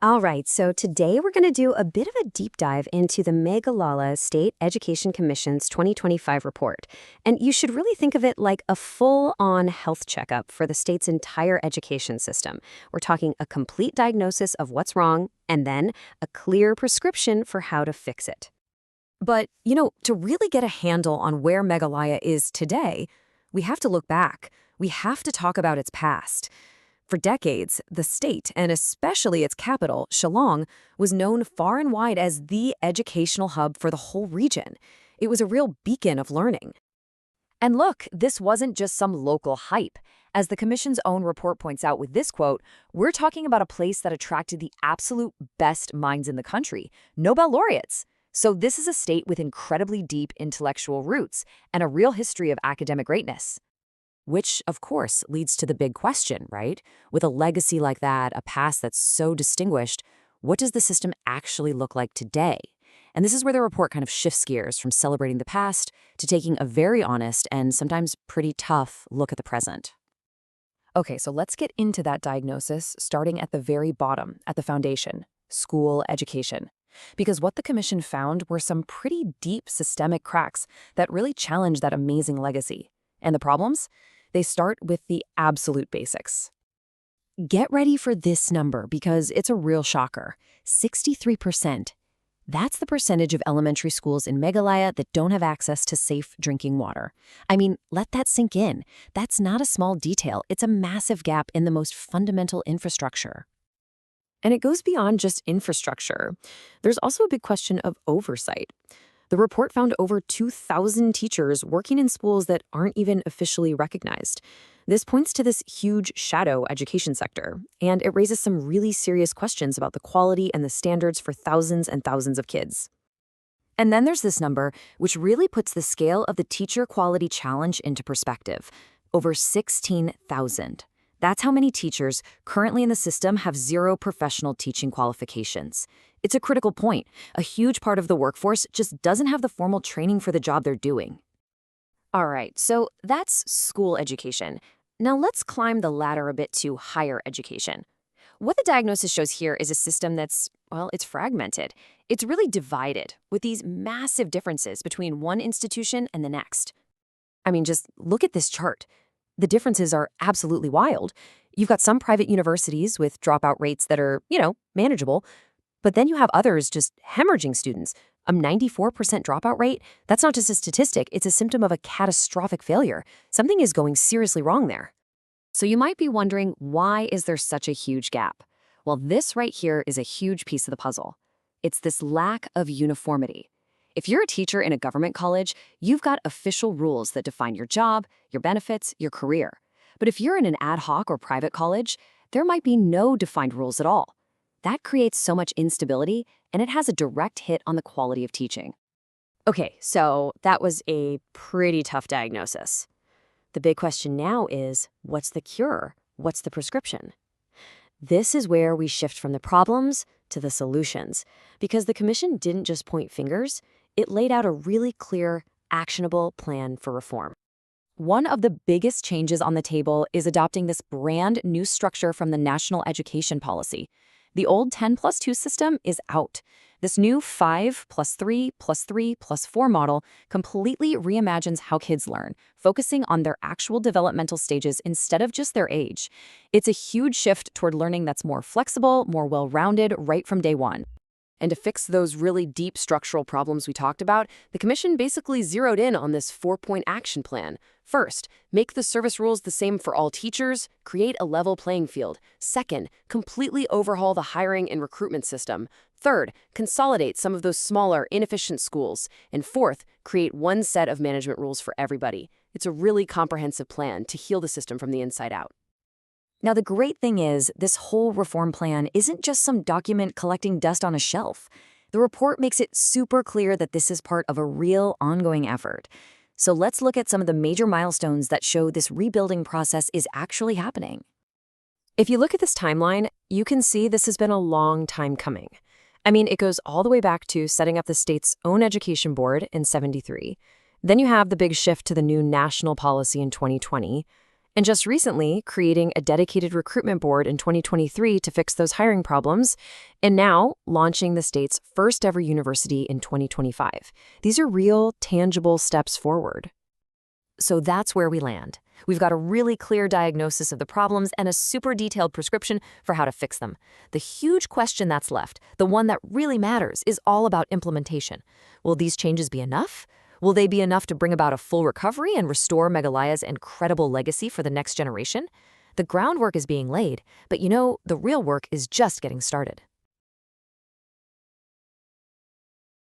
All right, so today we're going to do a bit of a deep dive into the Meghalaya State Education Commission's 2025 report. And you should really think of it like a full-on health checkup for the state's entire education system. We're talking a complete diagnosis of what's wrong and then a clear prescription for how to fix it. But, to really get a handle on where Meghalaya is today, we have to look back. We have to talk about its past. For decades, the state, and especially its capital, Shillong, was known far and wide as the educational hub for the whole region. It was a real beacon of learning. And look, this wasn't just some local hype. As the Commission's own report points out with this quote, we're talking about a place that attracted the absolute best minds in the country, Nobel laureates. So this is a state with incredibly deep intellectual roots and a real history of academic greatness. Which, of course, leads to the big question, right? With a legacy like that, a past that's so distinguished, what does the system actually look like today? And this is where the report kind of shifts gears from celebrating the past to taking a very honest and sometimes pretty tough look at the present. Okay, so let's get into that diagnosis, starting at the very bottom, at the foundation, school education. Because what the Commission found were some pretty deep systemic cracks that really challenge that amazing legacy. And the problems? They start with the absolute basics. Get ready for this number because it's a real shocker. 63%. That's the percentage of elementary schools in Meghalaya that don't have access to safe drinking water. I mean, let that sink in. That's not a small detail. It's a massive gap in the most fundamental infrastructure. And it goes beyond just infrastructure. There's also a big question of oversight. The report found over 2,000 teachers working in schools that aren't even officially recognized. This points to this huge shadow education sector, and it raises some really serious questions about the quality and the standards for thousands and thousands of kids. And then there's this number, which really puts the scale of the teacher quality challenge into perspective. Over 16,000. That's how many teachers currently in the system have zero professional teaching qualifications. It's a critical point. A huge part of the workforce just doesn't have the formal training for the job they're doing. All right, so that's school education. Now let's climb the ladder a bit to higher education. What the diagnosis shows here is a system that's, it's fragmented. It's really divided, with these massive differences between one institution and the next. I mean, just look at this chart. The differences are absolutely wild. You've got some private universities with dropout rates that are, manageable, but then you have others just hemorrhaging students. A 94% dropout rate, that's not just a statistic, it's a symptom of a catastrophic failure. Something is going seriously wrong there. So you might be wondering, why is there such a huge gap? Well, this right here is a huge piece of the puzzle. It's this lack of uniformity. If you're a teacher in a government college, you've got official rules that define your job, your benefits, your career. But if you're in an ad hoc or private college, there might be no defined rules at all. That creates so much instability, and it has a direct hit on the quality of teaching. Okay, so that was a pretty tough diagnosis. The big question now is, what's the cure? What's the prescription? This is where we shift from the problems to the solutions, because the Commission didn't just point fingers, it laid out a really clear, actionable plan for reform. One of the biggest changes on the table is adopting this brand new structure from the National Education Policy. The old 10+2 system is out. This new 5+3+3+4 model completely reimagines how kids learn, focusing on their actual developmental stages instead of just their age. It's a huge shift toward learning that's more flexible, more well-rounded right from day one. And to fix those really deep structural problems we talked about, the Commission basically zeroed in on this 4-point action plan. First, make the service rules the same for all teachers, create a level playing field. Second, completely overhaul the hiring and recruitment system. Third, consolidate some of those smaller, inefficient schools. And fourth, create one set of management rules for everybody. It's a really comprehensive plan to heal the system from the inside out. Now, the great thing is, this whole reform plan isn't just some document collecting dust on a shelf. The report makes it super clear that this is part of a real, ongoing effort. So let's look at some of the major milestones that show this rebuilding process is actually happening. If you look at this timeline, you can see this has been a long time coming. I mean, it goes all the way back to setting up the state's own education board in '73. Then you have the big shift to the new national policy in 2020. And just recently, creating a dedicated recruitment board in 2023 to fix those hiring problems, and now launching the state's first ever university in 2025. These are real, tangible steps forward. So that's where we land. We've got a really clear diagnosis of the problems and a super detailed prescription for how to fix them. The huge question that's left, the one that really matters, is all about implementation. Will these changes be enough? Will they be enough to bring about a full recovery and restore Meghalaya's incredible legacy for the next generation? The groundwork is being laid, but the real work is just getting started.